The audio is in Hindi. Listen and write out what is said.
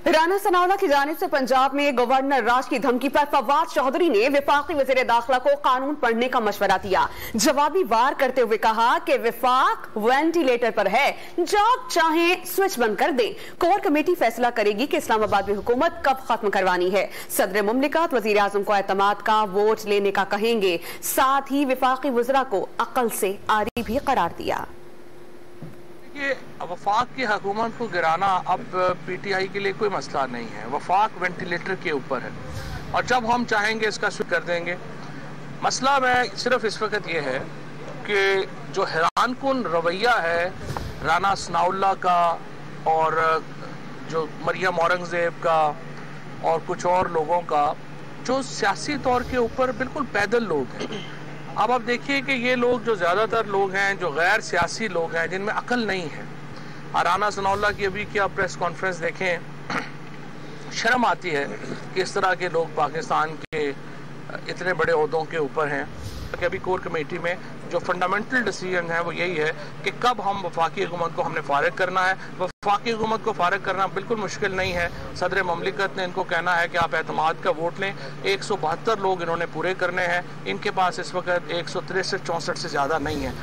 राना सनाउल्लाह की जानिब से पंजाब में गवर्नर राज की धमकी पर फवाद चौधरी ने विफाकी वज़ीर दाखिला को कानून पढ़ने का मशवरा दिया। जवाबी वार करते हुए कहा कि विफाक वेंटिलेटर पर है, जब चाहे स्विच बंद कर दें। कोर कमेटी फैसला करेगी कि इस्लामाबाद में हुकूमत कब खत्म करवानी है। सदर मुमलिकत वज़ीर आज़म को एतमाद का वोट लेने का कहेंगे। साथ ही विफाकी वज़रा को अकल से आरी भी करार दिया। वफाक की हुकूमत को गिराना अब पीटीआई के लिए कोई मसला नहीं है। वफाक वेंटिलेटर के ऊपर है और जब हम चाहेंगे इसका स्विच कर देंगे। मसला में सिर्फ इस वक्त ये है कि जो हैरानकुन रवैया है राना सनाउल्लाह का और जो मरियम औरंगजेब का और कुछ और लोगों का, जो सियासी तौर के ऊपर बिल्कुल पैदल लोग हैं। अब आप देखिए कि ये लोग जो ज़्यादातर लोग हैं, जो गैर सियासी लोग हैं, जिनमें अकल नहीं है। राना सनाउल्लाह की अभी क्या प्रेस कॉन्फ्रेंस देखें, शर्म आती है कि इस तरह के लोग पाकिस्तान के इतने बड़े ओहदों के ऊपर हैं। कि अभी कोर कमेटी में जो फंडामेंटल डिसीजन है वो यही है कि कब हम वफाकी हुकूमत को हमने फारिग करना है। वफाकी हुकूमत को फारिग करना बिल्कुल मुश्किल नहीं है। सदर मुमलिकत ने इनको कहना है कि आप एतमाद का वोट लें। 172 लोग इन्होंने पूरे करने हैं। इनके पास इस वक्त 163-64 से ज़्यादा नहीं है।